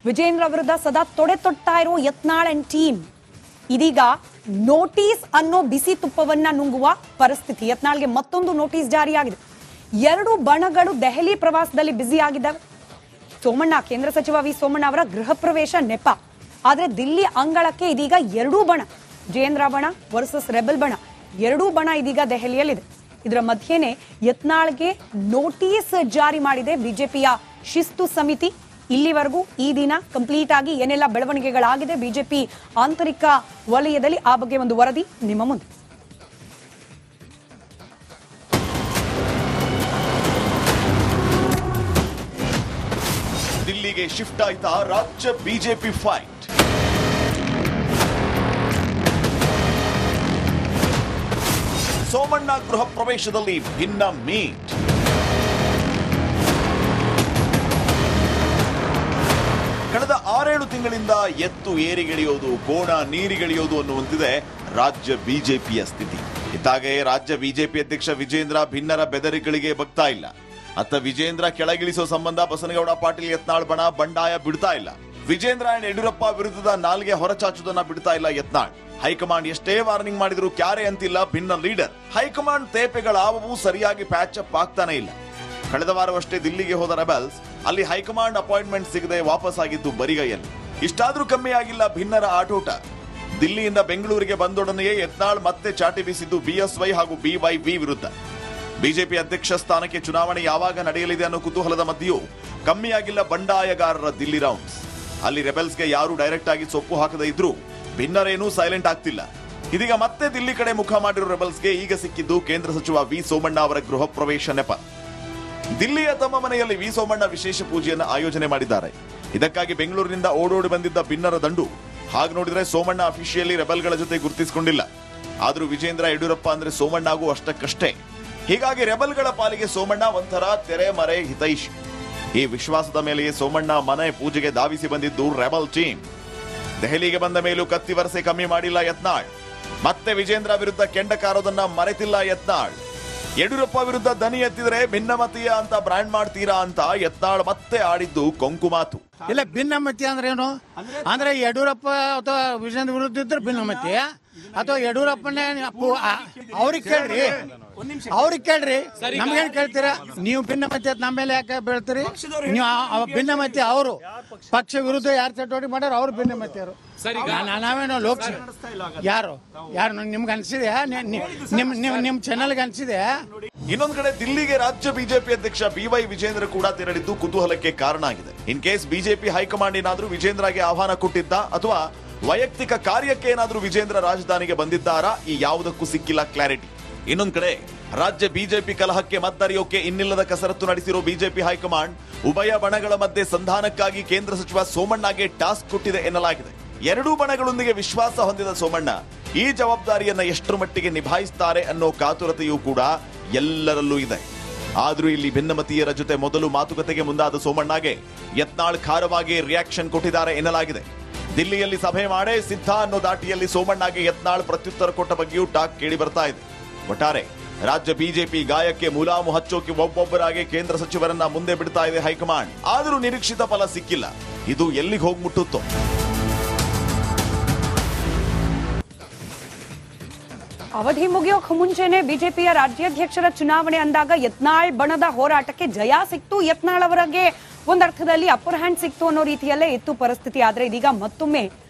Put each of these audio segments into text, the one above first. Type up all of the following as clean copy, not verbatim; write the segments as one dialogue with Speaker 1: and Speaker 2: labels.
Speaker 1: ವಿಜೇಂದ್ರ ವಿರುದ್ಧ ಸದಾ ತೊಡ್ತಾ ಇರೋ ಯತ್ನಾಳ್ ಅಂಡ್ ಟೀಮ್ ಇದೀಗ ನೋಟಿಸ್ ಅನ್ನೋ ಬಿಸಿ ತುಪ್ಪವನ್ನ ನುಂಗುವ ಪರಿಸ್ಥಿತಿ. ಯತ್ನಾಳ್ಗೆ ಮತ್ತೊಂದು ನೋಟಿಸ್ ಜಾರಿಯಾಗಿದೆ. 2 ಬಣಗಳು ದೆಹಲಿ ಪ್ರವಾಸದಲ್ಲಿ ಬ್ಯುಸಿ ಆಗಿದ್ದಾವೆ. ಸೋಮಣ್ಣ, ಕೇಂದ್ರ ಸಚಿವ ವಿ ಸೋಮಣ್ಣ ಅವರ ಗೃಹ ಪ್ರವೇಶ ನೆಪ. ಆದ್ರೆ ದಿಲ್ಲಿ ಅಂಗಳಕ್ಕೆ ಇದೀಗ 2 ಬಣ, ವಿಜೇಂದ್ರ ಬಣ ವರ್ಸಸ್ ರೆಬಲ್ ಬಣ, 2 ಬಣ ಇದೀಗ ದೆಹಲಿಯಲ್ಲಿದೆ. ಇದರ ಮಧ್ಯೆನೆ ಯತ್ನಾಳ್ಗೆ ನೋಟಿಸ್ ಜಾರಿ ಮಾಡಿದೆ ಬಿಜೆಪಿಯ ಶಿಸ್ತು ಸಮಿತಿ. ಇಲ್ಲಿವರೆಗೂ ಈ ದಿನ ಕಂಪ್ಲೀಟ್ ಆಗಿ ಏನೆಲ್ಲ ಬೆಳವಣಿಗೆಗಳಾಗಿದೆ ಬಿಜೆಪಿ ಆಂತರಿಕ ವಲಯದಲ್ಲಿ, ಆ ಬಗ್ಗೆ ಒಂದು ವರದಿ ನಿಮ್ಮ ಮುಂದೆ.
Speaker 2: ದಿಲ್ಲಿಗೆ ಶಿಫ್ಟ್ ಆಯ್ತಾ ರಾಜ್ಯ ಬಿಜೆಪಿ ಫೈಟ್. ಸೋಮಣ್ಣ ಗೃಹ ಪ್ರವೇಶದಲ್ಲಿ ಭಿನ್ನ ಮೀಟ್. ಕಳೆದ 6-7 ತಿಂಗಳಿಂದ ಎತ್ತು ಏರಿಗಿಳಿಯೋದು, ಕೋಣ ನೀರಿಗಿಳಿಯೋದು ಅನ್ನುವಂತಿದೆ ರಾಜ್ಯ ಬಿಜೆಪಿಯ ಸ್ಥಿತಿ. ಇದ್ದಾಗೆ ರಾಜ್ಯ ಬಿಜೆಪಿ ಅಧ್ಯಕ್ಷ ವಿಜೇಂದ್ರ ಭಿನ್ನರ ಬೆದರಿಕೆಗಳಿಗೆ ಬಗ್ತಾ ಇಲ್ಲ. ಅತ್ತ ವಿಜೇಂದ್ರ ಕೆಳಗಿಳಿಸೋ ಸಂಬಂಧ ಬಸನಗೌಡ ಪಾಟೀಲ್ ಯತ್ನಾಳ್ ಬಣ ಬಂಡಾಯ ಬಿಡ್ತಾ ಇಲ್ಲ. ವಿಜೇಂದ್ರ ಅಂಡ್ ಯಡಿಯೂರಪ್ಪ ವಿರುದ್ಧದ ನಾಲ್ಗೆ ಹೊರಚಾಚುವುದನ್ನ ಬಿಡ್ತಾ ಇಲ್ಲ ಯತ್ನಾಳ್. ಹೈಕಮಾಂಡ್ ಎಷ್ಟೇ ವಾರ್ನಿಂಗ್ ಮಾಡಿದ್ರು ಕ್ಯಾರೆ ಅಂತಿಲ್ಲ ಭಿನ್ನ ಲೀಡರ್. ಹೈಕಮಾಂಡ್ ತೇಪೆಗಳಾವೂ ಸರಿಯಾಗಿ ಪ್ಯಾಚ್ ಅಪ್ ಆಗ್ತಾನೆ ಇಲ್ಲ. ಕಳೆದ ವಾರವಷ್ಟೇ ದಿಲ್ಲಿಗೆ ಹೋದ ರೆಬಲ್ಸ್ ಅಲ್ಲಿ ಹೈಕಮಾಂಡ್ ಅಪಾಯಿಂಟ್ಮೆಂಟ್ ಸಿಗದೆ ವಾಪಸ್ ಆಗಿದ್ದು ಬರಿಗೈಯಲ್ಲಿ. ಇಷ್ಟಾದ್ರೂ ಕಮ್ಮಿ ಆಗಿಲ್ಲ ಭಿನ್ನರ ಆಟೋಟ. ದಿಲ್ಲಿಯಿಂದ ಬೆಂಗಳೂರಿಗೆ ಬಂದೊಡನೆಯೇ ಯತ್ನಾಳ್ ಮತ್ತೆ ಚಾಟಿ ಬೀಸಿದ್ದು ಬಿಎಸ್ವೈ ಹಾಗೂ ಬಿವೈವಿ ವಿರುದ್ಧ. ಬಿಜೆಪಿ ಅಧ್ಯಕ್ಷ ಸ್ಥಾನಕ್ಕೆ ಚುನಾವಣೆ ಯಾವಾಗ ನಡೆಯಲಿದೆ ಅನ್ನೋ ಕುತೂಹಲದ ಮಧ್ಯೆಯೂ ಕಮ್ಮಿಯಾಗಿಲ್ಲ ಬಂಡಾಯಗಾರರ ದಿಲ್ಲಿ ರೌಂಡ್ಸ್. ಅಲ್ಲಿ ರೆಬೆಲ್ಸ್ಗೆ ಯಾರು ಡೈರೆಕ್ಟ್ ಆಗಿ ಸೊಪ್ಪು ಹಾಕದೇ ಇದ್ರೂ ಭಿನ್ನರೇನೂ ಸೈಲೆಂಟ್ ಆಗ್ತಿಲ್ಲ. ಇದೀಗ ಮತ್ತೆ ದಿಲ್ಲಿ ಕಡೆ ಮುಖ ಮಾಡಿರೋ ರೆಬೆಲ್ಸ್ಗೆ ಈಗ ಸಿಕ್ಕಿದ್ದು ಕೇಂದ್ರ ಸಚಿವ ವಿ ಸೋಮಣ್ಣ ಅವರ ಗೃಹ ಪ್ರವೇಶ ನೆಪ. ದಿಲ್ಲಿಯ ತಮ್ಮ ಮನೆಯಲ್ಲಿ ವಿ ಸೋಮಣ್ಣ ವಿಶೇಷ ಪೂಜೆಯನ್ನು ಆಯೋಜನೆ ಮಾಡಿದ್ದಾರೆ. ಇದಕ್ಕಾಗಿ ಬೆಂಗಳೂರಿನಿಂದ ಓಡೋಡಿ ಬಂದಿದ್ದ ಭಿನ್ನರ ದಂಡು. ಹಾಗೆ ನೋಡಿದ್ರೆ ಸೋಮಣ್ಣ ಅಫಿಷಿಯಲಿ ರೆಬೆಲ್ಗಳ ಜೊತೆ ಗುರುತಿಸಿಕೊಂಡಿಲ್ಲ. ಆದ್ರೂ ವಿಜೇಂದ್ರ, ಯಡಿಯೂರಪ್ಪ ಅಂದ್ರೆ ಸೋಮಣ್ಣಗೂ ಅಷ್ಟಕ್ಕಷ್ಟೇ. ಹೀಗಾಗಿ ರೆಬೆಲ್ಗಳ ಪಾಲಿಗೆ ಸೋಮಣ್ಣ ಒಂಥರ ತೆರೆಮರೆ ಹಿತೈಷಿ. ಈ ವಿಶ್ವಾಸದ ಮೇಲೆಯೇ ಸೋಮಣ್ಣ ಮನೆ ಪೂಜೆಗೆ ಧಾವಿಸಿ ಬಂದಿದ್ದು ರೆಬಲ್ ಟೀಮ್. ದೆಹಲಿಗೆ ಬಂದ ಮೇಲೂ ಕತ್ತಿ ವರಸೆ ಕಮ್ಮಿ ಮಾಡಿಲ್ಲ ಯತ್ನಾಳ್. ಮತ್ತೆ ವಿಜೇಂದ್ರ ವಿರುದ್ಧ ಕೆಂಡ ಕಾರೋದನ್ನ ಮರೆತಿಲ್ಲ ಯತ್ನಾಳ್. ಯಡಿಯೂರಪ್ಪ ವಿರುದ್ಧ ದನಿ ಎತ್ತಿದ್ರೆ ಭಿನ್ನಮತೀಯ ಅಂತ ಬ್ರ್ಯಾಂಡ್ ಮಾಡ್ತೀರಾ ಅಂತ ಯತ್ನಾಳ್ ಮತ್ತೆ ಆಡಿದ್ದು ಕೊಂಕು ಮಾತು.
Speaker 3: ಇಲ್ಲ, ಭಿನ್ನಮತಿ ಅಂದ್ರೆ ಏನು ಅಂದ್ರೆ ಯಡಿಯೂರಪ್ಪ ಅಥವಾ ವಿಜೇಂದ್ರ ವಿರುದ್ಧ ಇದ್ರೆ ಭಿನ್ನಮತಿ, ಅಥವಾ ಯಡಿಯೂರಪ್ಪನೇ ಅವ್ರಿಗೆ ಕೇಳ್ರಿ ನಮ್ಗೇನ್ ಕೇಳ್ತೀರಾ? ನೀವು ಭಿನ್ನಮತಿ ಅಂತ ನಮ್ಮೇಲೆ ಯಾಕೆ ಬೀಳ್ತೀರಿ? ನೀವು ಭಿನ್ನಮತಿ ಅವರು ಪಕ್ಷ ವಿರುದ್ಧ ಯಾರು ಚಟುವಟಿಕೆ ಮಾಡ್ಯಾರ ಅವ್ರು ಭಿನ್ನಮತಿ ಅವರು. ನಾವೇನೋ ಯಾರು ನಿಮ್ಗೆ ಅನ್ಸಿದೆ? ನಿಮ್ ಚಾನಲ್ಗೆ ಅನ್ಸಿದೆ?
Speaker 2: ಇನ್ನೊಂದ್ ಕಡೆ ದಿಲ್ಲಿಗೆ ರಾಜ್ಯ ಬಿಜೆಪಿ ಅಧ್ಯಕ್ಷ ಬಿವೈ ವಿಜೇಂದ್ರ ಕೂಡ ತೆರಳಿದ್ದು ಕುತೂಹಲಕ್ಕೆ ಕಾರಣ ಆಗಿದೆ. ಇನ್ ಕೇಸ್ ಬಿಜೆಪಿ ಹೈಕಮಾಂಡ್ ಏನಾದ್ರೂ ವಿಜೇಂದ್ರಗೆ ಆಹ್ವಾನ ಕೊಟ್ಟಿದ್ದ ಅಥವಾ ವೈಯಕ್ತಿಕ ಕಾರ್ಯಕ್ಕೆ ಏನಾದ್ರೂ ವಿಜೇಂದ್ರ ರಾಜಧಾನಿಗೆ ಬಂದಿದ್ದಾರಾ? ಈ ಯಾವುದಕ್ಕೂ ಸಿಕ್ಕಿಲ್ಲ ಕ್ಲಾರಿಟಿ. ಇನ್ನೊಂದ್ ಕಡೆ ರಾಜ್ಯ ಬಿಜೆಪಿ ಕಲಹಕ್ಕೆ ಮದ್ದರಿಯೋಕೆ ಇನ್ನಿಲ್ಲದ ಕಸರತ್ತು ನಡೆಸಿರೋ ಬಿಜೆಪಿ ಹೈಕಮಾಂಡ್ ಉಭಯ ಬಣಗಳ ಮಧ್ಯೆ ಸಂಧಾನಕ್ಕಾಗಿ ಕೇಂದ್ರ ಸಚಿವ ಸೋಮಣ್ಣಗೆ ಟಾಸ್ಕ್ ಕೊಟ್ಟಿದೆ ಎನ್ನಲಾಗಿದೆ. 2 ಬಣಗಳೊಂದಿಗೆ ವಿಶ್ವಾಸ ಹೊಂದಿದ ಸೋಮಣ್ಣ ಈ ಜವಾಬ್ದಾರಿಯನ್ನ ಎಷ್ಟರ ಮಟ್ಟಿಗೆ ನಿಭಾಯಿಸುತ್ತಾರೆ ಅನ್ನೋ ಕಾತುರತೆಯೂ ಕೂಡ ಎಲ್ಲರಲ್ಲೂ ಇದೆ. ಆದ್ರೂ ಇಲ್ಲಿ ಭಿನ್ನಮತೀಯರ ಜೊತೆ ಮೊದಲು ಮಾತುಕತೆಗೆ ಮುಂದಾದ ಸೋಮಣ್ಣಗೆ ಯತ್ನಾಳ್ ಖಾರವಾಗಿ ರಿಯಾಕ್ಷನ್ ಕೊಟ್ಟಿದ್ದಾರೆ ಎನ್ನಲಾಗಿದೆ. ದಿಲ್ಲಿಯಲ್ಲಿ ಸಭೆ ಮಾಡೇ ಸಿದ್ಧ ಅನ್ನೋ ದಾಟಿಯಲ್ಲಿ ಸೋಮಣ್ಣಗೆ ಯತ್ನಾಳ್ ಪ್ರತ್ಯುತ್ತರ ಕೊಟ್ಟ ಬಗ್ಗೆಯೂ ಟಾಕ್ ಕೇಳಿ ಬರ್ತಾ ಇದೆ. ಒಟ್ಟಾರೆ ರಾಜ್ಯ ಬಿಜೆಪಿ ಗಾಯಕ್ಕೆ ಮುಲಾಮು ಹಚ್ಚೋಕೆ ಒಬ್ಬೊಬ್ಬರಾಗಿ ಕೇಂದ್ರ ಸಚಿವರನ್ನ ಮುಂದೆ ಬಿಡ್ತಾ ಇದೆ ಹೈಕಮಾಂಡ್. ಆದರೂ ನಿರೀಕ್ಷಿತ ಫಲ ಸಿಕ್ಕಿಲ್ಲ. ಇದು ಎಲ್ಲಿಗೆ ಹೋಗಿ ಮುಟ್ಟುತ್ತೋ?
Speaker 1: ಅವಧಿ ಮುಗಿಯೋಕ್ ಮುಂಚೆನೆ ಬಿಜೆಪಿಯ ರಾಜ್ಯಾಧ್ಯಕ್ಷರ ಚುನಾವಣೆ ಅಂದಾಗ ಯತ್ನಾಳ್ ಬಣದ ಹೋರಾಟಕ್ಕೆ ಜಯ ಸಿಕ್ತು. ಯತ್ನಾಳ್ ಅವರಿಗೆ ಒಂದರ್ಥದಲ್ಲಿ ಅಪ್ಪರ್ ಹ್ಯಾಂಡ್ ಸಿಕ್ತು ಅನ್ನೋ ರೀತಿಯಲ್ಲೇ ಇತ್ತು ಪರಿಸ್ಥಿತಿ. ಆದ್ರೆ ಇದೀಗ ಮತ್ತೊಮ್ಮೆ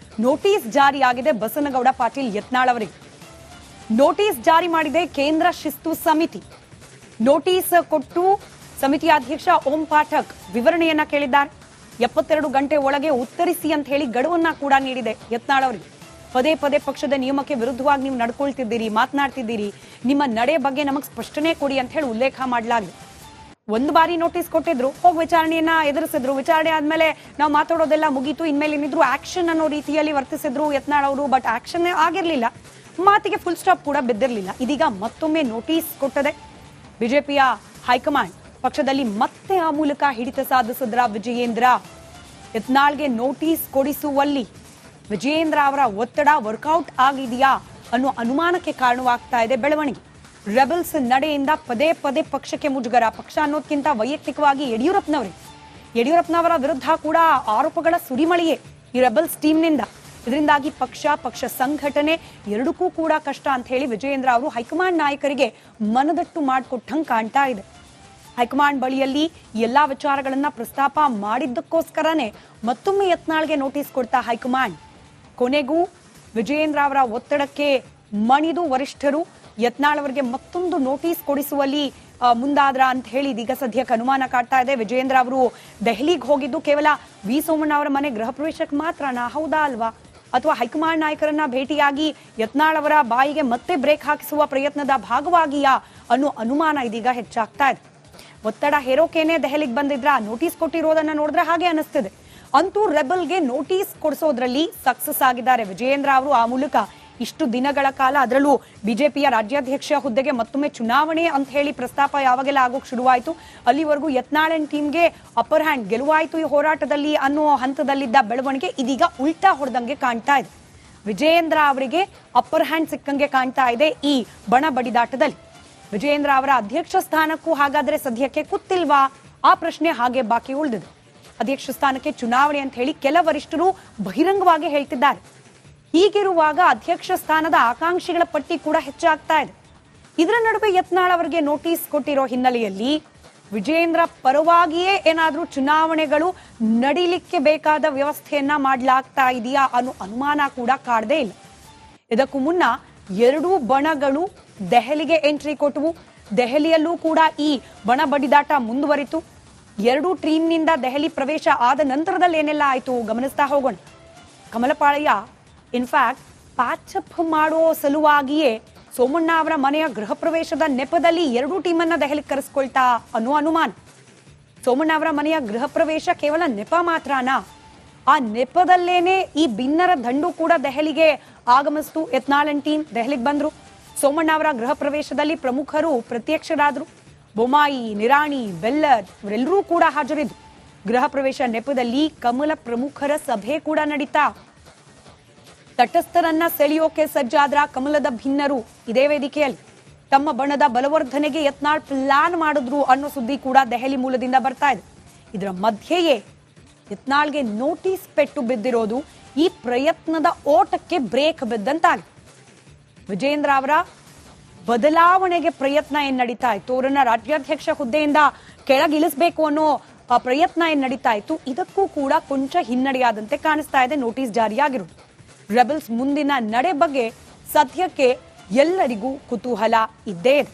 Speaker 1: ನೋಟಿಸ್ ಜಾರಿಯಾಗಿದೆ ಬಸನಗೌಡ ಪಾಟೀಲ್ ಯತ್ನಾಳ್ ಅವರಿಗೆ. ನೋಟಿಸ್ ಜಾರಿ ಮಾಡಿದೆ ಕೇಂದ್ರ ಶಿಸ್ತು ಸಮಿತಿ. ನೋಟಿಸ್ ಕೊಟ್ಟು ಸಮಿತಿಯ ಅಧ್ಯಕ್ಷ ಓಂ ಪಾಠಕ್ ವಿವರಣೆಯನ್ನ ಕೇಳಿದ್ದಾರೆ. 72 ಗಂಟೆ ಒಳಗೆ ಉತ್ತರಿಸಿ ಅಂತ ಹೇಳಿ ಗಡುವನ್ನ ಕೂಡ ನೀಡಿದೆ ಯತ್ನಾಳ್ ಅವರಿಗೆ. ಪದೇ ಪದೇ ಪಕ್ಷದ ನಿಯಮಕ್ಕೆ ವಿರುದ್ಧವಾಗಿ ನೀವು ನಡ್ಕೊಳ್ತಿದ್ದೀರಿ, ಮಾತನಾಡ್ತಿದ್ದೀರಿ, ನಿಮ್ಮ ನಡೆ ಬಗ್ಗೆ ನಮಗೆ ಸ್ಪಷ್ಟನೆ ಕೊಡಿ ಅಂತ ಹೇಳಿ ಉಲ್ಲೇಖ ಮಾಡಲಾಗಿದೆ. 1 ಬಾರಿ ನೋಟಿಸ್ ಕೊಟ್ಟಿದ್ರು, ಹೋಗಿ ವಿಚಾರಣೆಯನ್ನ ಎದುರಿಸಿದ್ರು. ವಿಚಾರಣೆ ಆದ್ಮೇಲೆ ನಾವು ಮಾತಾಡೋದೆಲ್ಲ ಮುಗೀತು, ಇನ್ಮೇಲೆ ಏನಿದ್ರು ಆಕ್ಷನ್ ಅನ್ನೋ ರೀತಿಯಲ್ಲಿ ವರ್ತಿಸಿದ್ರು ಯತ್ನಾಳ್ ಅವರು. ಬಟ್ ಆಕ್ಷನ್ ಆಗಿರ್ಲಿಲ್ಲ, ಮಾತಿಗೆ ಫುಲ್ ಸ್ಟಾಪ್ ಕೂಡ ಬಿದ್ದಿರಲಿಲ್ಲ. ಇದೀಗ ಮತ್ತೊಮ್ಮೆ ನೋಟಿಸ್ ಕೊಟ್ಟದೆ ಬಿಜೆಪಿಯ ಹೈಕಮಾಂಡ್. ಪಕ್ಷದಲ್ಲಿ ಮತ್ತೆ ಆ ಮೂಲಕ ಹಿಡಿತ ಸಾಧಿಸಿದ್ರ ವಿಜಯೇಂದ್ರ. ಯತ್ನಾಳ್ಗೆ ನೋಟಿಸ್ ಕೊಡಿಸುವಲ್ಲಿ ವಿಜಯೇಂದ್ರ ಅವರ ಒತ್ತಡ ವರ್ಕೌಟ್ ಆಗಿದೆಯಾ ಅನ್ನೋ ಅನುಮಾನಕ್ಕೆ ಕಾರಣವಾಗ್ತಾ ಇದೆ ಬೆಳವಣಿಗೆ. ರೆಬಲ್ಸ್ ನಡೆಯಿಂದ ಪದೇ ಪದೇ ಪಕ್ಷಕ್ಕೆ ಮುಜುಗರ. ಪಕ್ಷ ಅನ್ನೋದಕ್ಕಿಂತ ವೈಯಕ್ತಿಕವಾಗಿ ಯಡಿಯೂರಪ್ಪನವರಿಗೆ ಯಡಿಯೂರಪ್ಪನವರ ವಿರುದ್ಧ ಕೂಡ ಆರೋಪಗಳ ಸುರಿಮಳೆಯೇ ಈ ರೆಬಲ್ಸ್ ಟೀಮ್ನಿಂದ. ಇದರಿಂದಾಗಿ ಪಕ್ಷ ಸಂಘಟನೆ ಎರಡಕ್ಕೂ ಕೂಡ ಕಷ್ಟ ಅಂತ ಹೇಳಿ ವಿಜಯೇಂದ್ರ ಅವರು ಹೈಕಮಾಂಡ್ ನಾಯಕರಿಗೆ ಮನದಟ್ಟು ಮಾಡಿಕೊಟ್ಟಂಗೆ ಕಾಣ್ತಾ ಇದೆ. ಹೈಕಮಾಂಡ್ ಬಳಿಯಲ್ಲಿ ಎಲ್ಲಾ ವಿಚಾರಗಳನ್ನ ಪ್ರಸ್ತಾಪ ಮಾಡಿದ್ದಕ್ಕೋಸ್ಕರನೇ ಮತ್ತೊಮ್ಮೆ ಯತ್ನಾಳ್ಗೆ ನೋಟಿಸ್ ಕೊಡ್ತಾ ಹೈಕಮಾಂಡ್ ಕೊನೆಗೂ ವಿಜಯೇಂದ್ರ ಅವರ ಒತ್ತಡಕ್ಕೆ ಮಣಿದು ವರಿಷ್ಠರು ಯತ್ನಾಳ್ ಅವರಿಗೆ ಮತ್ತೊಂದು ನೋಟಿಸ್ ಕೊಡಿಸುವಲ್ಲಿ ಮುಂದಾದ್ರ ಅಂತ ಹೇಳಿ ಇದೀಗ ಸದ್ಯಕ್ಕೆ ಅನುಮಾನ ಕಾಡ್ತಾ ಇದೆ. ವಿಜಯೇಂದ್ರ ಅವರು ದೆಹಲಿಗೆ ಹೋಗಿದ್ದು ಕೇವಲ ವಿ ಸೋಮಣ್ಣ ಅವರ ಮನೆ ಗೃಹ ಪ್ರವೇಶಕ್ಕೆ ಮಾತ್ರನಾ, ಹೌದಾ ಅಲ್ವಾ? ಅಥವಾ ಹೈಕಮಾಂಡ್ ನಾಯಕರನ್ನ ಭೇಟಿಯಾಗಿ ಯತ್ನಾಳ್ ಅವರ ಬಾಯಿಗೆ ಮತ್ತೆ ಬ್ರೇಕ್ ಹಾಕಿಸುವ ಪ್ರಯತ್ನದ ಭಾಗವಾಗಿಯಾ ಅನ್ನೋ ಅನುಮಾನ ಇದೀಗ ಹೆಚ್ಚಾಗ್ತಾ ಇದೆ. ಒತ್ತಡ ಹೇರೋಕೇನೆ ದೆಹಲಿಗೆ ಬಂದಿದ್ರ, ನೋಟಿಸ್ ಕೊಟ್ಟಿರೋದನ್ನ ನೋಡಿದ್ರೆ ಹಾಗೆ ಅನಿಸ್ತಿದೆ. ಅಂತೂ ರೆಬಲ್ಗೆ ನೋಟಿಸ್ ಕೊಡಿಸೋದ್ರಲ್ಲಿ ಸಕ್ಸಸ್ ಆಗಿದ್ದಾರೆ ವಿಜಯೇಂದ್ರ ಅವರು. ಆ ಮೂಲಕ ಇಷ್ಟು ದಿನಗಳ ಕಾಲ, ಅದರಲ್ಲೂ ಬಿಜೆಪಿಯ ರಾಜ್ಯಾಧ್ಯಕ್ಷ ಹುದ್ದೆಗೆ ಮತ್ತೊಮ್ಮೆ ಚುನಾವಣೆ ಅಂತ ಹೇಳಿ ಪ್ರಸ್ತಾಪ ಯಾವಾಗೆಲ್ಲ ಆಗೋಕ್ ಶುರುವಾಯಿತು, ಅಲ್ಲಿವರೆಗೂ ಯತ್ನಾಳ್ ಟೀಮ್ಗೆ ಅಪ್ಪರ್ ಹ್ಯಾಂಡ್, ಗೆಲುವಾಯಿತು ಈ ಹೋರಾಟದಲ್ಲಿ ಅನ್ನೋ ಹಂತದಲ್ಲಿದ್ದ ಬೆಳವಣಿಗೆ ಇದೀಗ ಉಲ್ಟಾ ಹೊಡೆದಂಗೆ ಕಾಣ್ತಾ ಇದೆ. ವಿಜಯೇಂದ್ರ ಅವರಿಗೆ ಅಪ್ಪರ್ ಹ್ಯಾಂಡ್ ಸಿಕ್ಕಂಗೆ ಕಾಣ್ತಾ ಇದೆ ಈ ಬಣ ಬಡಿದಾಟದಲ್ಲಿ. ವಿಜಯೇಂದ್ರ ಅವರ ಅಧ್ಯಕ್ಷ ಸ್ಥಾನಕ್ಕೂ ಹಾಗಾದ್ರೆ ಸದ್ಯಕ್ಕೆ ಕೂತಿಲ್ವಾ? ಆ ಪ್ರಶ್ನೆ ಹಾಗೆ ಬಾಕಿ ಉಳಿದಿದೆ. ಅಧ್ಯಕ್ಷ ಸ್ಥಾನಕ್ಕೆ ಚುನಾವಣೆ ಅಂತ ಹೇಳಿ ಕೆಲ ವರಿಷ್ಠರು ಬಹಿರಂಗವಾಗಿ ಹೇಳ್ತಿದ್ದಾರೆ. ಹೀಗಿರುವಾಗ ಅಧ್ಯಕ್ಷ ಸ್ಥಾನದ ಆಕಾಂಕ್ಷಿಗಳ ಪಟ್ಟಿ ಕೂಡ ಹೆಚ್ಚಾಗ್ತಾ ಇದೆ. ಇದರ ನಡುವೆ ಯತ್ನಾಳ್ ಅವರಿಗೆ ನೋಟಿಸ್ ಕೊಟ್ಟಿರೋ ಹಿನ್ನೆಲೆಯಲ್ಲಿ ವಿಜಯೇಂದ್ರ ಪರವಾಗಿಯೇ ಏನಾದ್ರೂ ಚುನಾವಣೆಗಳು ನಡೀಲಿಕ್ಕೆ ಬೇಕಾದ ವ್ಯವಸ್ಥೆಯನ್ನ ಮಾಡಲಾಗ್ತಾ ಇದೆಯಾ ಅನ್ನೋ ಅನುಮಾನ ಕೂಡ ಕಾಡದೇ ಇಲ್ಲ. ಇದಕ್ಕೂ ಮುನ್ನ ಎರಡೂ ಬಣಗಳು ದೆಹಲಿಗೆ ಎಂಟ್ರಿ ಕೊಟ್ಟವು. ದೆಹಲಿಯಲ್ಲೂ ಕೂಡ ಈ ಬಣ ಬಡಿದಾಟ ಮುಂದುವರಿತು. ಎರಡೂ ಟೀಮ್ನಿಂದ ದೆಹಲಿ ಪ್ರವೇಶ ಆದ ನಂತರದಲ್ಲಿ ಏನೆಲ್ಲ ಆಯ್ತು ಗಮನಿಸ್ತಾ ಹೋಗೋಣ. ಕಮಲಪಾಳ್ಯ ಇನ್ಫ್ಯಾಕ್ಟ್ ಪ್ಯಾಚಪ್ ಮಾಡೋ ಸಲುವಾಗಿಯೇ ಸೋಮಣ್ಣ ಅವರ ಮನೆಯ ಗೃಹ ಪ್ರವೇಶದ ನೆಪದಲ್ಲಿ ಎರಡೂ ಟೀಮನ್ನ ದೆಹಲಿಗೆ ಕರೆಸ್ಕೊಳ್ತಾ ಅನ್ನೋ ಅನುಮಾನ. ಸೋಮಣ್ಣ ಅವರ ಮನೆಯ ಗೃಹ ಪ್ರವೇಶ ಕೇವಲ ನೆಪ ಮಾತ್ರನಾ? ಆ ನೆಪದಲ್ಲೇನೆ ಈ ಭಿನ್ನರ ದಂಡು ಕೂಡ ದೆಹಲಿಗೆ ಆಗಮಿಸ್ತು. ಯತ್ನಾಳ್ ಟೀಮ್ ದೆಹಲಿಗೆ ಬಂದ್ರು. ಸೋಮಣ್ಣ ಅವರ ಗೃಹ ಪ್ರವೇಶದಲ್ಲಿ ಪ್ರಮುಖರು ಪ್ರತ್ಯಕ್ಷರಾದ್ರು. ಬೊಮ್ಮಾಯಿ, ನಿರಾಣಿ, ಬೆಲ್ಲರ್ ಇವರೆಲ್ಲರೂ ಕೂಡ ಹಾಜರಿದ್ರು. ಗೃಹ ಪ್ರವೇಶ ನೆಪದಲ್ಲಿ ಕಮಲ ಪ್ರಮುಖರ ಸಭೆ ಕೂಡ ನಡೀತಾ. ತಟಸ್ಥರನ್ನ ಸೆಳೆಯೋಕೆ ಸಜ್ಜಾದ್ರ ಕಮಲದ ಭಿನ್ನರು ಇದೇ ವೇದಿಕೆಯಲ್ಲಿ ತಮ್ಮ ಬಣದ ಬಲವರ್ಧನೆಗೆ ಯತ್ನಾಳ್ ಪ್ಲಾನ್ ಮಾಡಿದ್ರು ಅನ್ನೋ ಸುದ್ದಿ ಕೂಡ ದೆಹಲಿ ಮೂಲದಿಂದ ಬರ್ತಾ ಇದೆ. ಇದರ ಮಧ್ಯೆಯೇ ಯತ್ನಾಳ್ಗೆ ನೋಟಿಸ್ ಪೆಟ್ಟು ಬಿದ್ದಿರೋದು ಈ ಪ್ರಯತ್ನದ ಓಟಕ್ಕೆ ಬ್ರೇಕ್ ಬಿದ್ದಂತಾಗಿದೆ. ವಿಜಯೇಂದ್ರ ಅವರ ಬದಲಾವಣೆಗೆ ಪ್ರಯತ್ನ ಏನ್ ನಡೀತಾ ಇತ್ತು, ಅವರನ್ನ ರಾಜ್ಯಾಧ್ಯಕ್ಷ ಹುದ್ದೆಯಿಂದ ಕೆಳಗಿಳಿಸಬೇಕು ಅನ್ನೋ ಪ್ರಯತ್ನ ಏನ್ ನಡೀತಾ ಇತ್ತು, ಇದಕ್ಕೂ ಕೂಡ ಕೊಂಚ ಹಿನ್ನಡೆಯಾದಂತೆ ಕಾಣಿಸ್ತಾ ಇದೆ ನೋಟಿಸ್ ಜಾರಿಯಾಗಿರೋದು. ರೆಬಲ್ಸ್ ಮುಂದಿನ ನಡೆ ಬಗ್ಗೆ ಸದ್ಯಕ್ಕೆ ಎಲ್ಲರಿಗೂ ಕುತೂಹಲ ಇದ್ದೇ ಇದೆ.